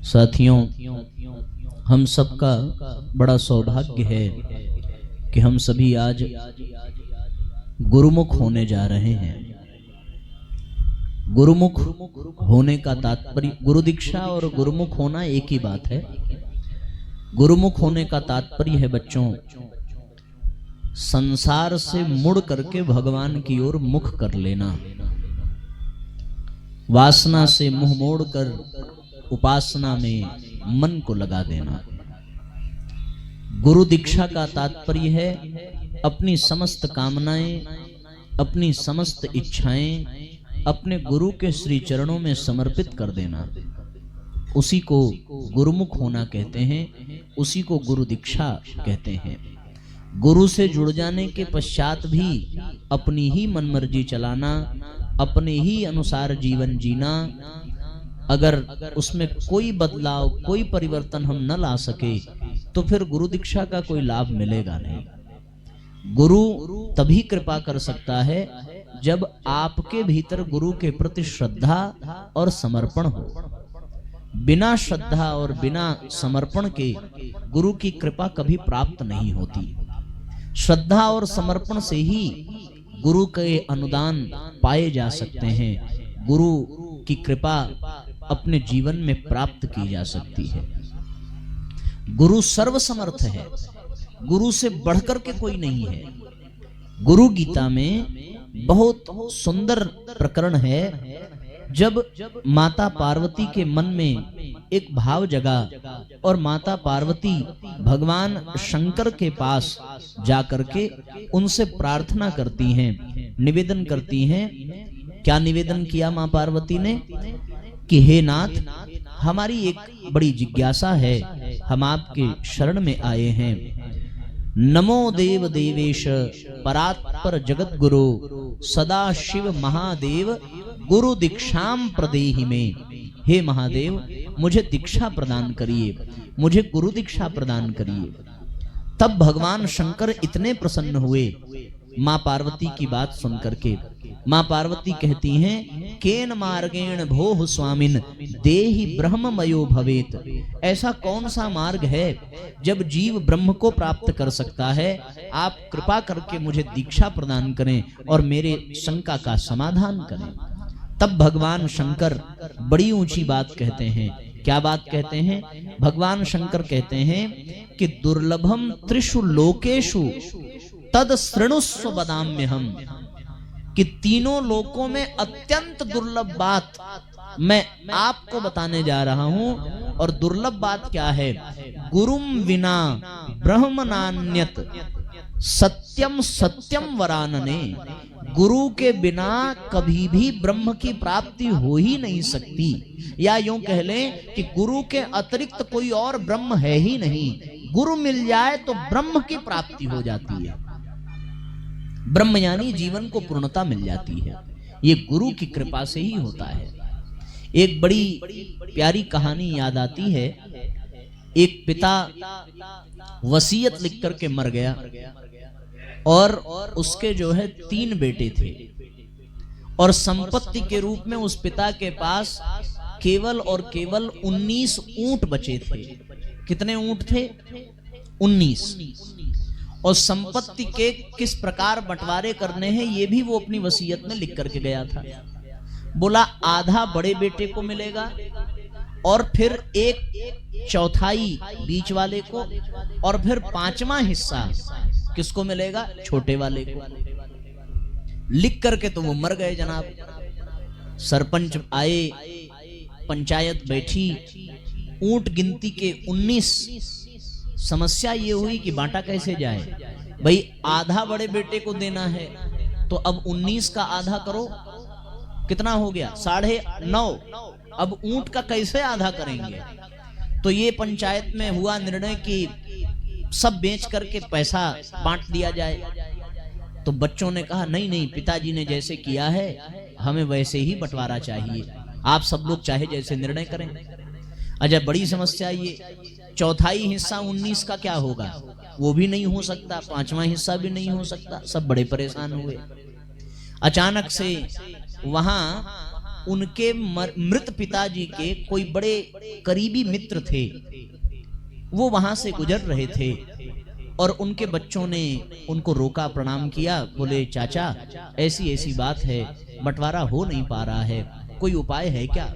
साथियों, हम सबका बड़ा सौभाग्य है कि हम सभी आज गुरुमुख होने जा रहे हैं। गुरुमुख होने का तात्पर्य, गुरु दीक्षा और गुरुमुख होना एक ही बात है। गुरुमुख होने का तात्पर्य है बच्चों, संसार से मुड़ करके भगवान की ओर मुख कर लेना, वासना से मुंह मोड़कर उपासना में मन को लगा देना। गुरु दीक्षा का तात्पर्य है अपनी समस्त कामनाएं, अपनी समस्त इच्छाएं अपने गुरु के श्री चरणों में समर्पित कर देना। उसी को गुरुमुख होना कहते हैं, उसी को गुरु दीक्षा कहते हैं। गुरु से जुड़ जाने के पश्चात भी अपनी ही मनमर्जी चलाना, अपने ही अनुसार जीवन जीना, अगर उसमें कोई बदलाव, कोई परिवर्तन हम न ला सके तो फिर गुरु दीक्षा का कोई लाभ मिलेगा नहीं। गुरु तभी कृपा कर सकता है जब आपके भीतर गुरु के प्रति श्रद्धा और समर्पण हो। बिना श्रद्धा और बिना समर्पण के गुरु की कृपा कभी प्राप्त नहीं होती। श्रद्धा और समर्पण से ही गुरु के अनुदान पाए जा सकते हैं, गुरु की कृपा अपने जीवन में प्राप्त की जा सकती है। गुरु सर्वसमर्थ है, गुरु से बढ़कर के कोई नहीं है। गुरु गीता में बहुत सुंदर प्रकरण है, जब माता पार्वती के मन में एक भाव जगा और माता पार्वती भगवान शंकर के पास जाकर के उनसे प्रार्थना करती हैं, निवेदन करती हैं। क्या निवेदन किया मां पार्वती ने कि हे नाथ, हमारी एक बड़ी जिज्ञासा है, हम आपके शरण में आए हैं। नमो देव देवेश परात्पर जगत गुरु सदा शिव महादेव गुरु दीक्षाम प्रदेहि में। हे महादेव, मुझे दीक्षा प्रदान करिए, मुझे गुरु दीक्षा प्रदान करिए। तब भगवान शंकर इतने प्रसन्न हुए मां पार्वती की बात सुन करके। मां पार्वती कहती हैं, केन मार्गेण भोः स्वामिन देहि ब्रह्ममयो भवेत। ऐसा कौन सा मार्ग है जब जीव ब्रह्म को प्राप्त कर सकता है? आप कृपा करके मुझे दीक्षा प्रदान करें और मेरे शंका का समाधान करें। तब भगवान शंकर बड़ी ऊंची बात कहते हैं। क्या बात कहते हैं? भगवान शंकर कहते हैं कि दुर्लभम त्रिषु लोकेषु तद शृणुस्व वदाम्यहम्, कि तीनों लोकों में अत्यंत दुर्लभ बात मैं आपको बताने जा रहा हूं। और दुर्लभ बात क्या है? गुरुम विना ब्रह्म नान्यत सत्यम सत्यम वरानने। गुरु के बिना कभी भी ब्रह्म की प्राप्ति हो ही नहीं सकती, या यूं कह लें कि गुरु के अतिरिक्त कोई और ब्रह्म है ही नहीं। गुरु मिल जाए तो ब्रह्म की प्राप्ति हो जाती है, ब्रह्म यानी जीवन को पूर्णता मिल जाती है। ये गुरु की कृपा से ही होता है। एक बड़ी प्यारी कहानी याद आती है। एक पिता वसीयत लिख करके मर गया और उसके जो है 3 बेटे थे, और संपत्ति के रूप में उस पिता के पास केवल और केवल 19 ऊंट बचे थे। कितने ऊंट थे? 19। और संपत्ति के किस प्रकार बंटवारे करने हैं ये भी वो अपनी वसीयत में लिख करके गया था। बोला आधा बड़े बेटे को मिलेगा और फिर 1/4 बीच वाले को, और फिर 5वां हिस्सा किसको मिलेगा? छोटे वाले को। लिख करके तो वो मर गए जनाब। सरपंच आए, पंचायत बैठी, ऊंट गिनती के 19। समस्या ये हुई कि बांटा कैसे जाए? भाई आधा बड़े बेटे को देना है तो अब 19 का आधा करो, कितना हो गया? 9.5। अब ऊंट का कैसे आधा करेंगे? तो ये पंचायत में हुआ निर्णय कि सब बेच करके पैसा बांट दिया जाए। तो बच्चों ने कहा नहीं नहीं, पिताजी ने जैसे किया है हमें वैसे ही बंटवारा चाहिए, आप सब लोग चाहे जैसे निर्णय करें। अच्छा, बड़ी समस्या ये। 1/4 हिस्सा 19 का क्या होगा? वो भी नहीं हो सकता, 5वां हिस्सा भी नहीं हो सकता। सब बड़े परेशान हुए। अचानक से वहां उनके मृत पिताजी के कोई बड़े करीबी मित्र थे, वो वहां से गुजर रहे थे और उनके बच्चों ने उनको रोका, प्रणाम किया, बोले चाचा ऐसी ऐसी बात है, बंटवारा हो नहीं पा रहा है, कोई उपाय है क्या?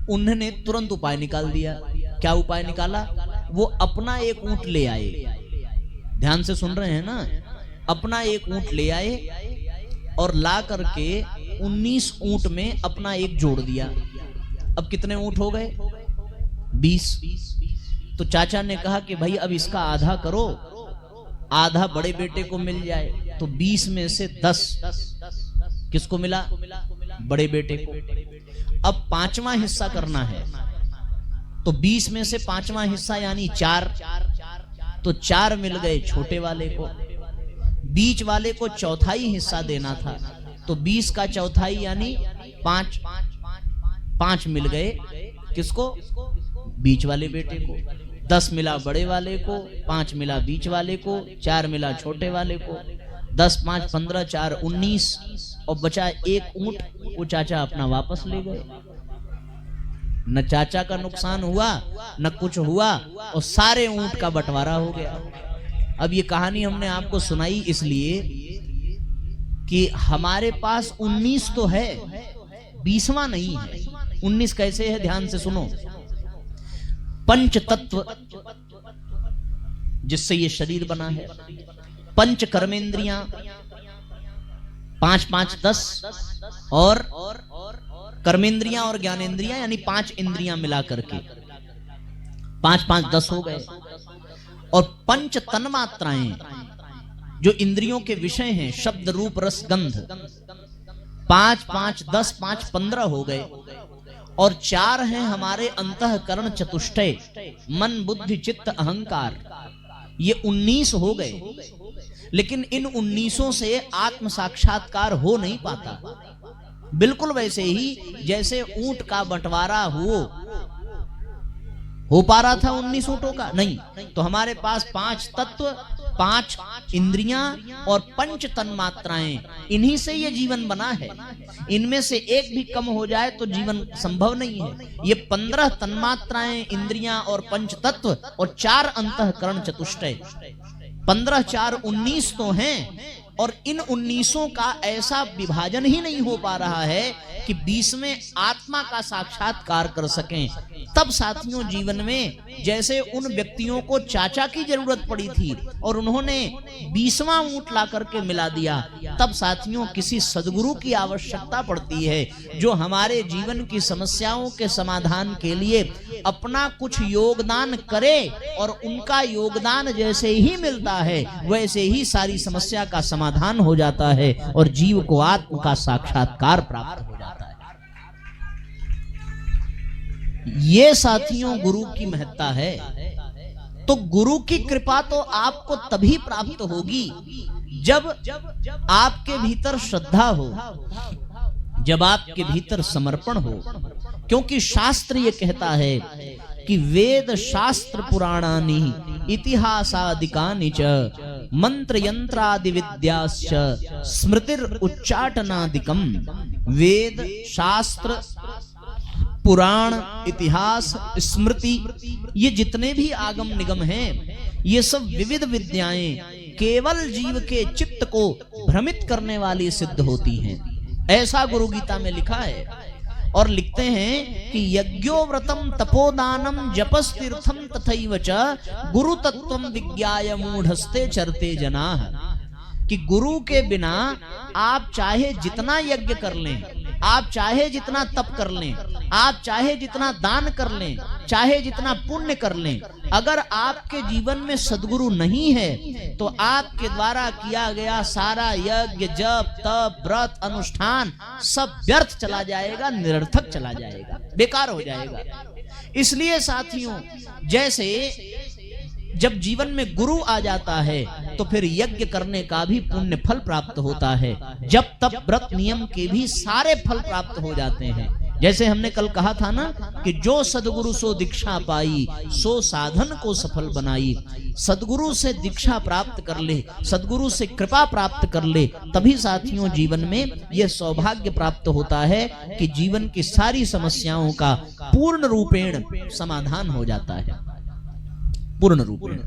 उन्होंने तुरंत उपाय निकाल दिया। क्या उपाय निकाला? वो अपना एक ऊंट ले आए। ध्यान से सुन रहे हैं ना? अपना एक ऊंट ले आए और ला करके 19 ऊंट में अपना एक जोड़ दिया। अब कितने ऊंट हो गए? 20। तो चाचा ने कहा कि भाई अब इसका आधा करो, आधा बड़े बेटे को मिल जाए। तो 20 में से 10 किसको मिला? बड़े बेटे को। अब 5वां हिस्सा करना है, तो 20 में से 5वां हिस्सा यानी 4, तो 4 मिल गए छोटे वाले को। बीच वाले को चौथाई हिस्सा देना था, तो 20 का चौथाई यानी 5 मिल गए किसको? बीच वाले बेटे को। 10 मिला बड़े वाले को, 5 मिला बीच वाले को, 4 मिला छोटे वाले को। 10 5 15 4 19 और बचा एक ऊंट, वो चाचा अपना वापस ले गए। न चाचा का नुकसान हुआ न कुछ हुआ और सारे ऊंट का बंटवारा हो गया। अब ये कहानी हमने आपको सुनाई इसलिए कि हमारे पास 19 तो है, 20वां नहीं है। 19 कैसे है? ध्यान से सुनो। पंच तत्व जिससे ये शरीर बना है, पंच कर्मेंद्रियां 5 5 10 और कर्मेंद्रियां और ज्ञानेंद्रियां यानी 5 इंद्रियां मिला करके 5 5 10 हो गए। और पंच तन्मात्राएं जो इंद्रियों के विषय हैं, शब्द रूप रस गंध, 5 5 10 5 15 हो गए। और 4 हैं हमारे अंतःकरण चतुष्टय, मन बुद्धि चित्त अहंकार, ये 19 हो गए। लेकिन इन 19 से आत्म साक्षात्कार हो नहीं पाता। बिल्कुल वैसे ही जैसे ऊंट का बंटवारा हो पा रहा था 19 ऊंटों का नहीं। तो हमारे पास 5 तत्व, 5 इंद्रियां और पंच तन्मात्राएं, इन्हीं से ये जीवन बना है। इनमें से एक भी कम हो जाए तो जीवन संभव नहीं है। ये 15 तन्मात्राएं, इंद्रियां और पंच तत्व और 4 अंतःकरण चतुष्टय, 15 4 19 तो हैं। और इन 19 का ऐसा विभाजन ही नहीं हो पा रहा है कि 20 में आत्मा का साक्षात्कार कर सकें। तब साथियों जीवन में जैसे उन व्यक्तियों को चाचा की जरूरत पड़ी थी और उन्होंने 20वां ऊंट ला करके मिला दिया, तब साथियों किसी सद्गुरु की आवश्यकता पड़ती है जो हमारे जीवन की समस्याओं के समाधान के लिए अपना कुछ योगदान करे। और उनका योगदान जैसे ही मिलता है वैसे ही सारी समस्या का समाधान हो जाता है और जीव को आत्म का साक्षात्कार प्राप्त हो जाता है। ये साथियों गुरु की महत्ता है। तो गुरु की कृपा तो आपको तभी प्राप्त होगी जब आपके भीतर श्रद्धा हो, जब आपके भीतर समर्पण हो। क्योंकि शास्त्र ये कहता है कि वेद शास्त्र पुराणानि इतिहासादिकानि च मंत्र यंत्रादि विद्याश्च स्मृतिर उच्चाटनादिकम। वेद शास्त्र पुराण इतिहास स्मृति ये जितने भी आगम निगम हैं, ये सब विविध विद्याएं केवल जीव के चित्त को भ्रमित करने वाली सिद्ध होती हैं। ऐसा गुरु गीता में लिखा है। और लिखते हैं कि यज्ञोव्रतम तपोदानम जपस्तीर्थम तथैव च गुरु तत्वम विज्ञाय मूढ़स्ते चरते जनाः। कि गुरु के बिना आप चाहे जितना यज्ञ कर लें, आप चाहे जितना तप कर लें, आप चाहे जितना दान कर लें, चाहे जितना पुण्य कर लें, अगर आपके जीवन में सद्गुरु नहीं है तो आपके द्वारा किया गया सारा यज्ञ जप तप व्रत अनुष्ठान सब व्यर्थ चला जाएगा, निरर्थक चला जाएगा, बेकार हो जाएगा। इसलिए साथियों जैसे जब जीवन में गुरु आ जाता है तो फिर यज्ञ करने का भी पुण्य फल प्राप्त होता है, जब तप व्रत नियम के भी सारे फल प्राप्त हो जाते हैं। जैसे हमने कल कहा था ना कि जो सदगुरु सो दीक्षा पाई, सो साधन को सफल बनाई। सदगुरु से दीक्षा प्राप्त कर ले, सदगुरु से कृपा प्राप्त कर ले, तभी साथियों जीवन में यह सौभाग्य प्राप्त होता है कि जीवन की सारी समस्याओं का पूर्ण रूपेण समाधान हो जाता है, पूर्ण रूपेण।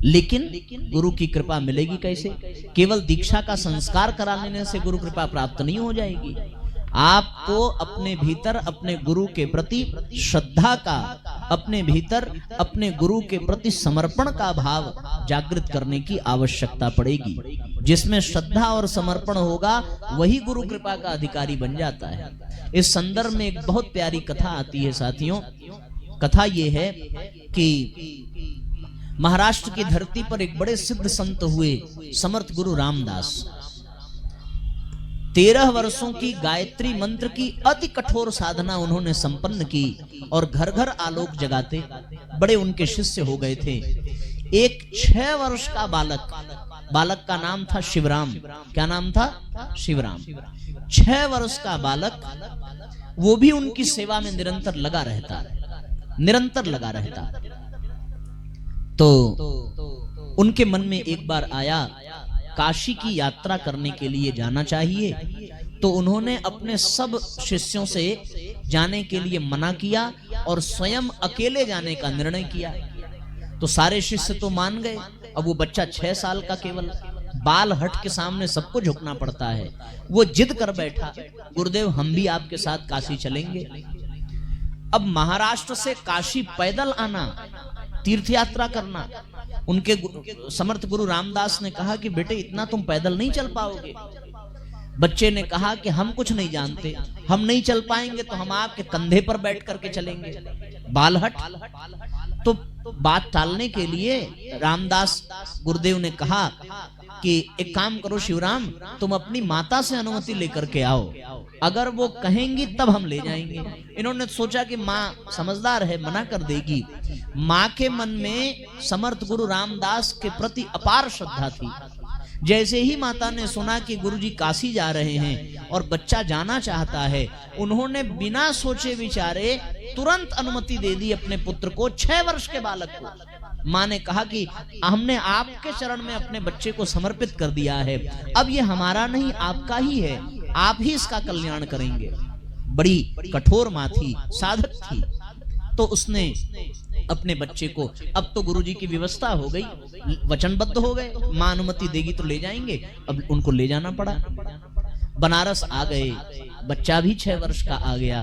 लेकिन गुरु की कृपा मिलेगी कैसे? केवल दीक्षा का संस्कार करा लेने से गुरु कृपा प्राप्त नहीं हो जाएगी। आपको अपने भीतर अपने गुरु के प्रति श्रद्धा का, अपने भीतर अपने गुरु के प्रति समर्पण का भाव जागृत करने की आवश्यकता पड़ेगी। जिसमें श्रद्धा और समर्पण होगा वही गुरु कृपा का अधिकारी बन जाता है। इस संदर्भ में एक बहुत प्यारी कथा आती है साथियों। कथा ये है कि महाराष्ट्र की धरती पर एक बड़े सिद्ध संत हुए, समर्थ गुरु रामदास। 13 वर्षों की गायत्री मंत्र की अति कठोर साधना उन्होंने संपन्न की और घर घर आलोक जगाते बड़े उनके शिष्य हो गए थे। एक 6 वर्ष का बालक का नाम था शिवराम। क्या नाम था? शिवराम। 6 वर्ष का बालक, वो भी उनकी सेवा में निरंतर लगा रहता। तो उनके मन में एक बार आया काशी की यात्रा करने के लिए जाना चाहिए। तो उन्होंने अपने सब शिष्यों से जाने के लिए मना किया और स्वयं अकेले जाने का निर्णय किया। तो सारे शिष्य तो मान गए। अब वो बच्चा 6 साल का केवल बाल हट के सामने सबको झुकना पड़ता है। वो जिद कर बैठा, गुरुदेव हम भी आपके साथ काशी चलेंगे। अब महाराष्ट्र से काशी पैदल आना, तीर्थ यात्रा करना, उनके समर्थ गुरु रामदास ने कहा कि बेटे इतना तुम पैदल नहीं चल पाओगे। बच्चे ने कहा कि हम कुछ नहीं जानते, हम नहीं चल पाएंगे तो हम आपके कंधे पर बैठ करके चलेंगे। बालहट। तो बात टालने के लिए रामदास गुरुदेव ने कहा कि एक काम करो शिवराम, तुम अपनी माता से अनुमति लेकर के आओ, अगर वो कहेंगी तब हम ले जाएंगे। इन्होंने सोचा कि माँ समझदार है, मना कर देगी। माँ के मन में समर्थ गुरु रामदास के प्रति अपार श्रद्धा थी। जैसे ही माता ने सुना कि गुरुजी काशी जा रहे हैं और बच्चा जाना चाहता है, उन्होंने बिना सोचे विचारे तुरंत अनुमति दे दी अपने पुत्र को, 6 वर्ष के बालक को। माँ ने कहा कि हमने आपके चरण में अपने बच्चे को समर्पित कर दिया है, अब ये हमारा नहीं आपका ही है, आप ही इसका कल्याण करेंगे। बड़ी कठोर माँ थी, साधक थी। तो उसने अपने बच्चे को, अब तो गुरुजी की व्यवस्था हो गई, वचनबद्ध हो गए, माँ अनुमति देगी तो ले जाएंगे, अब उनको ले जाना पड़ा। बनारस आ गए, बच्चा भी 6 वर्ष का आ गया।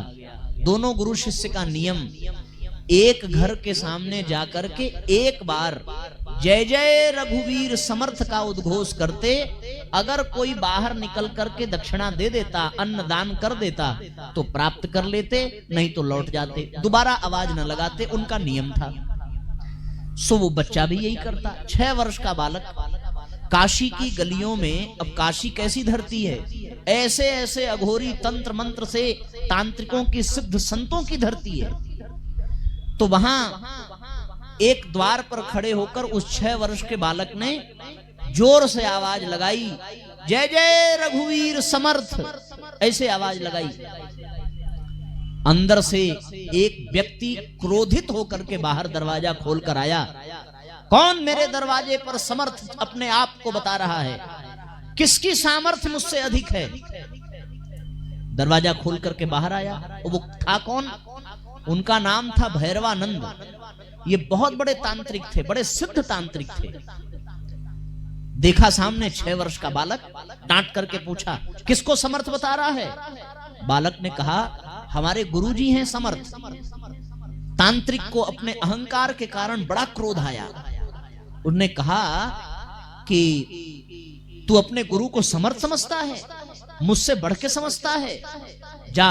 दोनों गुरु शिष्य का नियम, एक घर के सामने जाकर के एक बार जय जय रघुवीर समर्थ का उद्घोष करते। अगर कोई बाहर निकल करके दक्षिणा दे देता, अन्न दान कर देता तो प्राप्त कर लेते, नहीं तो लौट जाते, दोबारा आवाज न लगाते, उनका नियम था। सो वो बच्चा भी यही करता, 6 वर्ष का बालक। काशी की गलियों में, अब काशी कैसी धरती है, ऐसे ऐसे अघोरी तंत्र मंत्र से तांत्रिकों की सिद्ध संतों की धरती है। तो वहां एक द्वार पर खड़े होकर उस 6 वर्ष के बालक ने जोर से आवाज लगाई, जय जय रघुवीर समर्थ, ऐसे आवाज लगाई। अंदर से एक व्यक्ति क्रोधित होकर के बाहर दरवाजा खोलकर आया। कौन मेरे दरवाजे पर समर्थ अपने आप को बता रहा है? किसकी सामर्थ्य मुझसे अधिक है? दरवाजा खोल करके बाहर आया। वो था कौन? उनका नाम था भैरवानंद। ये बहुत बड़े तांत्रिक थे, बड़े सिद्ध तांत्रिक थे। देखा सामने 6 वर्ष का बालक, डांट करके पूछा, किसको समर्थ बता रहा है? बालक ने कहा, हमारे गुरुजी हैं समर्थ। तांत्रिक को अपने अहंकार के कारण बड़ा क्रोध आया। उन्होंने कहा कि तू अपने गुरु को समर्थ समझता है, मुझसे बढ़ के समझता है? जा,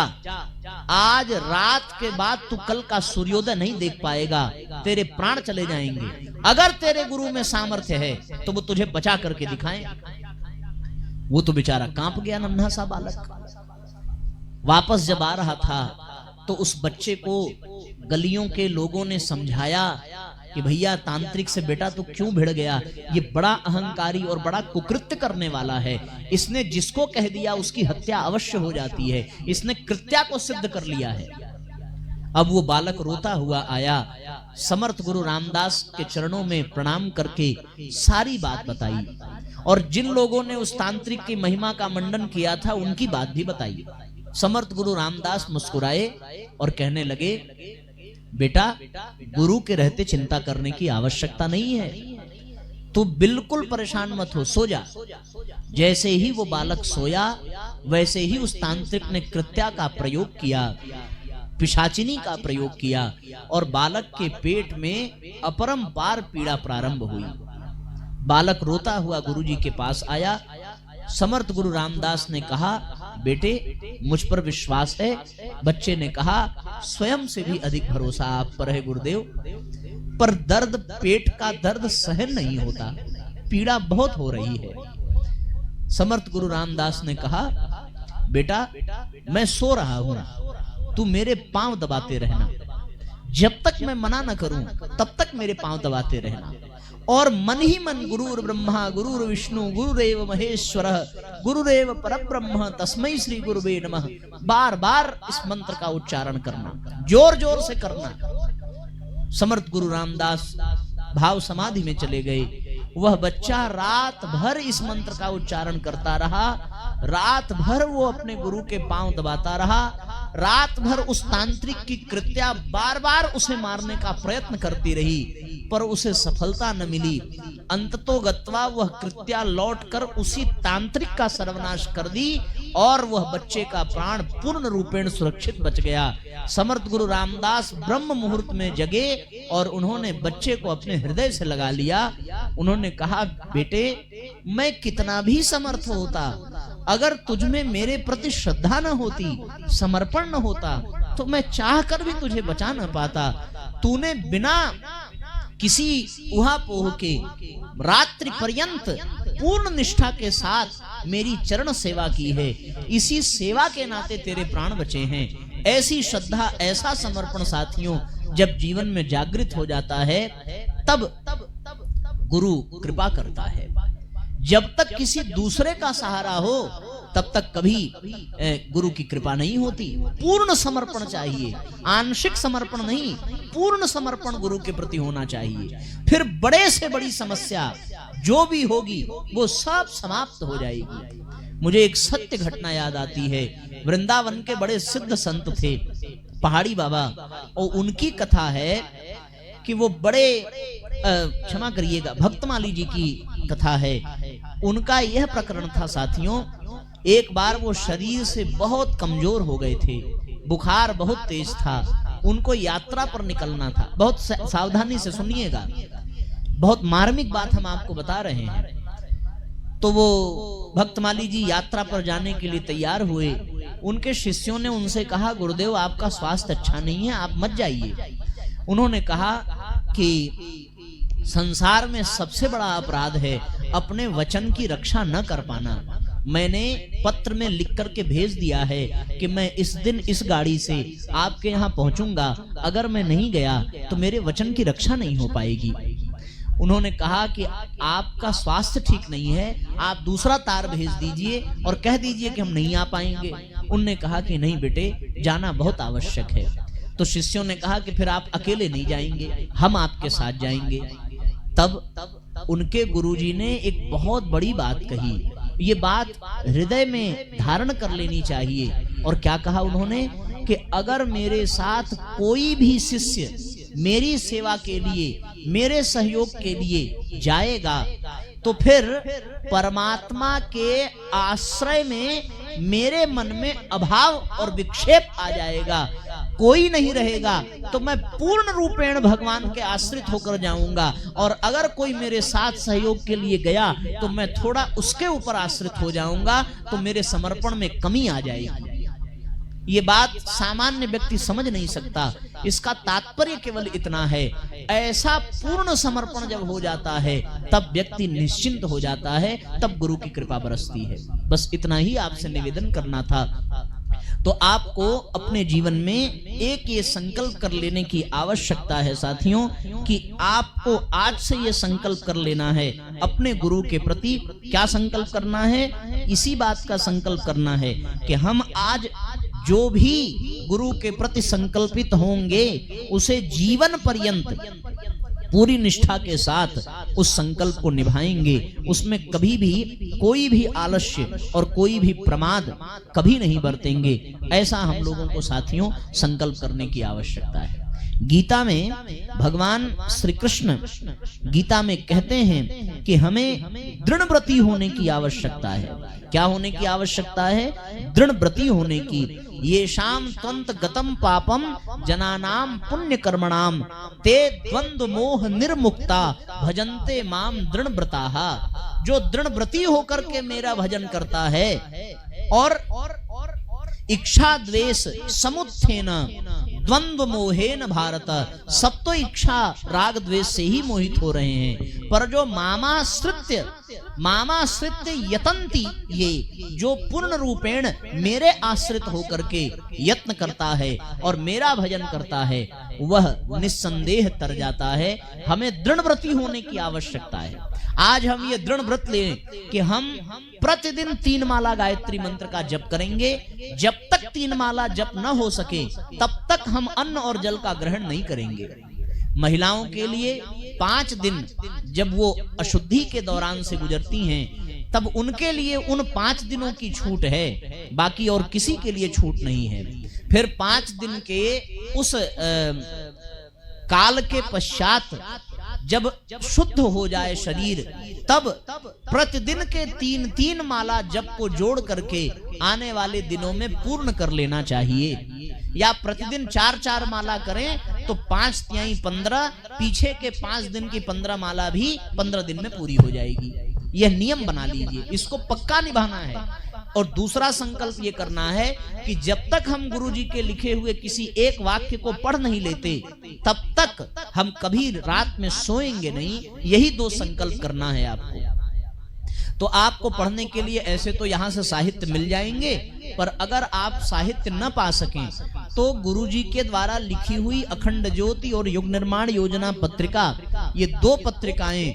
आज रात के बाद तू कल का सूर्योदय नहीं देख पाएगा, तेरे प्राण चले जाएंगे। अगर तेरे गुरु में सामर्थ्य है तो वो तुझे बचा करके दिखाएं। वो तो बेचारा कांप गया, नन्हा सा बालक। वापस जब आ रहा था तो उस बच्चे को गलियों के लोगों ने समझाया कि भैया तांत्रिक से बेटा तो क्यों भिड़ गया, ये बड़ा अहंकारी और बड़ा कुकृत्य करने वाला है, इसने जिसको कह दिया उसकी हत्या अवश्य हो जाती है, इसने कृत्या को सिद्ध कर लिया है। अब वो बालक रोता हुआ आया, समर्थ गुरु रामदास के चरणों में प्रणाम करके सारी बात बताई और जिन लोगों ने उस तांत्रिक की महिमा का मंडन किया था उनकी बात भी बताई। समर्थ गुरु रामदास मुस्कुराए और कहने लगे, बेटा गुरु के रहते चिंता करने की आवश्यकता नहीं है, तू बिल्कुल परेशान मत हो, सो जा। जैसे ही वो बालक सोया वैसे ही उस तांत्रिक ने कृत्या का प्रयोग किया, पिशाचिनी का प्रयोग किया और बालक के पेट में अपरंपार पीड़ा प्रारंभ हुई। बालक रोता हुआ गुरुजी के पास आया। समर्थ गुरु रामदास ने कहा, बेटे मुझ पर विश्वास है। बच्चे ने कहा, स्वयं से भी अधिक भरोसा आप पर है गुरुदेव, पर दर्द, पेट का दर्द सहन नहीं होता, पीड़ा बहुत हो रही है। समर्थ गुरु रामदास ने कहा, बेटा मैं सो रहा हूं, तू मेरे पांव दबाते रहना, जब तक मैं मना न करूं तब तक मेरे पांव दबाते रहना और मन ही मन गुरुर् ब्रह्मा गुरुर् विष्णु गुरुरेव महेश्वर गुरुरेव परब्रह्म तस्मै श्री गुरुवे नमः बार बार इस मंत्र का उच्चारण करना, जोर जोर से करना। समर्थ गुरु रामदास भाव समाधि में चले गए। वह बच्चा रात भर इस मंत्र का उच्चारण करता रहा, रात भर वो अपने गुरु के पांव दबाता रहा, रात भर उस तांत्रिक की कृत्या बार बार उसे मारने का प्रयत्न करती रही, पर उसे सफलता न मिली। अंततोगत्वा वह कृत्या लौटकर उसी तांत्रिक का सर्वनाश कर दी और वह बच्चे का प्राण पूर्ण रूपेण सुरक्षित बच गया। समर्थ गुरु रामदास ब्रह्म मुहूर्त में जगे और उन्होंने बच्चे को अपने हृदय से लगा लिया। उन्होंने कहा, बेटे मैं कितना भी समर्थ होता, अगर तुझमें मेरे प्रति श्रद्धा न होती, समर्पण न होता, तो मैं चाह कर भी तुझे बचा न पाता। तूने बिना किसी उहापोह के रात्रि पर्यंत पूर्ण निष्ठा के साथ मेरी चरण सेवा की है, इसी सेवा के नाते तेरे प्राण बचे हैं। ऐसी श्रद्धा, ऐसा समर्पण साथियों जब जीवन में जागृत हो जाता है तब गुरु कृपा करता है। जब तक किसी दूसरे का सहारा हो तब तक कभी गुरु की कृपा नहीं होती। पूर्ण समर्पण चाहिए, आंशिक समर्पण नहीं, पूर्ण समर्पण गुरु के प्रति होना चाहिए। फिर बड़े से बड़ी समस्या जो भी होगी वो सब समाप्त हो जाएगी। मुझे एक सत्य घटना याद आती है। वृंदावन के बड़े सिद्ध संत थे पहाड़ी बाबा, और उनकी कथा है कि वो बड़े, क्षमा करिएगा, भक्तमाली जी की कथा है। उनका यह प्रकरण था साथियों, एक बार वो शरीर से बहुत कमजोर हो गए थे, बुखार बहुत तेज था, उनको यात्रा पर निकलना था। बहुत सावधानी से सुनिएगा, बहुत मार्मिक बात हम आपको बता रहे हैं। तो वो भक्तमाली जी यात्रा पर जाने के लिए तैयार हुए। उनके शिष्यों ने उनसे कहा, गुरुदेव आपका स्वास्थ्य अच्छा नहीं है, आप मत जाइए। उन्होंने कहा कि संसार में सबसे बड़ा अपराध है अपने वचन की रक्षा न कर पाना। मैंने पत्र में लिख करके भेज दिया है कि मैं इस दिन इस गाड़ी से आपके यहाँ पहुंचूंगा, अगर मैं नहीं गया तो मेरे वचन की रक्षा नहीं हो पाएगी। उन्होंने कहा कि आपका स्वास्थ्य ठीक नहीं है, आप दूसरा तार भेज दीजिए और कह दीजिए कि हम नहीं आ पाएंगे। उनने कहा कि नहीं बेटे, जाना बहुत आवश्यक है। तो शिष्यों ने कहा कि फिर आप अकेले नहीं जाएंगे, हम आपके साथ जाएंगे। तब उनके गुरुजी ने एक बहुत बड़ी बात कही। ये बात हृदय में धारण कर लेनी चाहिए। और क्या कहा उन्होंने कि अगर मेरे साथ कोई भी शिष्य मेरी सेवा के लिए, मेरे सहयोग के लिए जाएगा तो फिर परमात्मा के आश्रय में मेरे मन में अभाव और विक्षेप आ जाएगा, कोई नहीं रहेगा, तो मैं पूर्ण रूपेण भगवान के आश्रित होकर जाऊंगा। और अगर कोई मेरे साथ सहयोग के लिए गया तो मैं थोड़ा उसके ऊपर आश्रित हो जाऊंगा, तो मेरे समर्पण में कमी आ जाएगी। ये बात सामान्य व्यक्ति समझ नहीं सकता। इसका तात्पर्य केवल इतना है, ऐसा पूर्ण समर्पण जब हो जाता है तब व्यक्ति निश्चिंत हो जाता है, तब गुरु की कृपा बरसती है। बस इतना ही आपसे निवेदन करना था। तो आपको अपने जीवन में एक ये संकल्प कर लेने की आवश्यकता है साथियों कि आपको आज से ये संकल्प कर लेना है अपने गुरु के प्रति। क्या संकल्प करना है? इसी बात का संकल्प करना है कि हम आज जो भी गुरु के प्रति संकल्पित होंगे उसे जीवन पर्यंत पूरी निष्ठा के साथ उस संकल्प को निभाएंगे। उसमें कभी भी कोई भी आलस्य और कोई भी प्रमाद कभी नहीं बरतेंगे। ऐसा हम लोगों को साथियों संकल्प करने की आवश्यकता है। गीता में भगवान श्री कृष्ण गीता में कहते हैं कि हमें दृढ़व्रती होने की आवश्यकता है। क्या होने की आवश्यकता है? दृढ़व्रती होने की। ये शाम त्वंत गतम पापम जनानाम पुण्य कर्मणाम ते द्वंद्व मोह निर्मुक्ता भजन्ते माम दृढ़व्रताः। जो दृढ़व्रती होकर के मेरा भजन करता है और इच्छा द्वेष समुत्थेन द्वंद्व मोहेन भारत, सब तो इच्छा राग द्वेष से ही मोहित हो रहे हैं। पर जो मामाश्रित्य यतन्ति, ये जो पूर्ण रूपेण मेरे आश्रित होकर के यत्न करता है और मेरा भजन करता है वह निस्संदेह तर जाता है। हमें दृढ़व्रती होने की आवश्यकता है। आज हम ये दृढ़ व्रत लें कि हम प्रतिदिन 3 माला गायत्री मंत्र का जप करेंगे। जब तक 3 माला जप न हो सके तब तक हम अन्न और जल का ग्रहण नहीं करेंगे। महिलाओं के लिए 5 दिन जब वो अशुद्धि के दौरान से गुजरती हैं तब उनके लिए उन 5 दिनों की छूट है, बाकी और किसी के लिए छूट नहीं है। फिर 5 दिन के उस काल के पश्चात जब शुद्ध हो जाए शरीर तब प्रतिदिन के 3-3 माला जप को जोड़ करके आने वाले दिनों में पूर्ण कर लेना चाहिए। या प्रतिदिन 4-4 माला करें तो 5 तिहाई 15, पीछे के 5 दिन की 15 माला भी 15 दिन में पूरी हो जाएगी। यह नियम बना लीजिए, इसको पक्का निभाना है। और दूसरा संकल्प ये करना है कि जब तक हम गुरुजी के लिखे हुए किसी एक वाक्य को पढ़ नहीं लेते तब तक हम कभी रात में सोएंगे नहीं। यही 2 संकल्प करना है आपको। तो आपको पढ़ने के लिए ऐसे तो यहाँ से साहित्य मिल जाएंगे, पर अगर आप साहित्य न पा सकें तो गुरुजी के द्वारा लिखी हुई अखंड ज्योति और युग निर्माण योजना पत्रिका, ये 2 पत्रिकाएं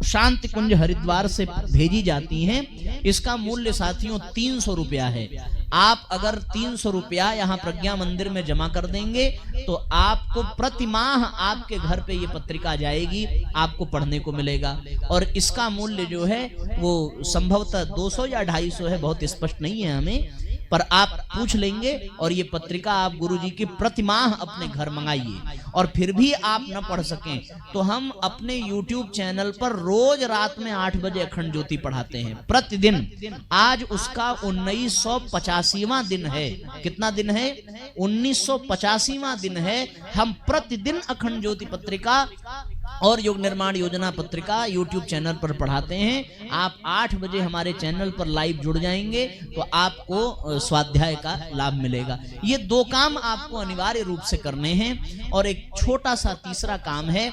शांति कुंज हरिद्वार से भेजी जाती हैं। इसका मूल्य साथियों 300 रुपया है। आप अगर 300 रुपया यहाँ प्रज्ञा मंदिर में जमा कर देंगे तो आपको प्रति माह आपके घर पे ये पत्रिका जाएगी, आपको पढ़ने को मिलेगा। और इसका मूल्य जो है वो संभवतः 200 या 250 है, बहुत स्पष्ट नहीं है हमें, पर आप पूछ लेंगे और ये पत्रिका आप गुरुजी की प्रतिमाह अपने घर मंगाइए। और फिर भी आप न पढ़ सकें तो हम अपने YouTube चैनल पर रोज रात में 8 बजे अखंड ज्योति पढ़ाते हैं प्रतिदिन। आज उसका 1985वां दिन है। कितना दिन है? 1985वां दिन है। हम प्रतिदिन अखंड ज्योति पत्रिका और युग निर्माण योजना पत्रिका YouTube चैनल पर पढ़ाते हैं। आप 8 बजे हमारे चैनल पर लाइव जुड़ जाएंगे तो आपको स्वाध्याय का लाभ मिलेगा। ये 2 काम आपको अनिवार्य रूप से करने हैं। और एक छोटा सा तीसरा काम है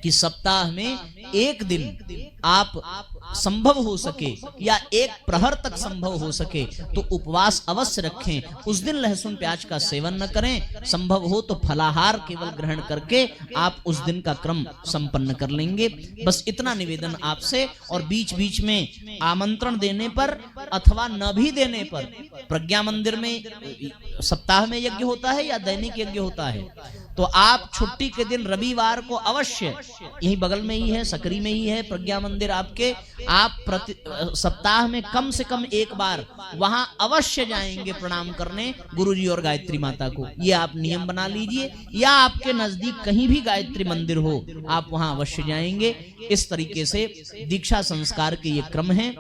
कि सप्ताह में 1 दिन आप संभव हो सके या 1 प्रहर तक संभव हो सके तो उपवास अवश्य रखें। उस दिन लहसुन प्याज का सेवन न करें। संभव हो तो फलाहार केवल ग्रहण करके आप उस दिन का क्रम संपन्न कर लेंगे। बस इतना निवेदन आपसे। और बीच बीच में आमंत्रण देने पर अथवा न भी देने पर, प्रज्ञा मंदिर में सप्ताह में यज्ञ होता है या दैनिक यज्ञ होता है, तो आप छुट्टी के दिन रविवार को अवश्य, यही बगल में ही है, सकरी में ही है प्रज्ञा मंदिर आपके, आप सप्ताह में कम से कम 1 बार वहां अवश्य जाएंगे प्रणाम करने गुरुजी और गायत्री माता को। ये आप नियम बना लीजिए। या आपके नजदीक कहीं भी गायत्री मंदिर हो आप वहां अवश्य जाएंगे। इस तरीके से दीक्षा संस्कार के ये क्रम है।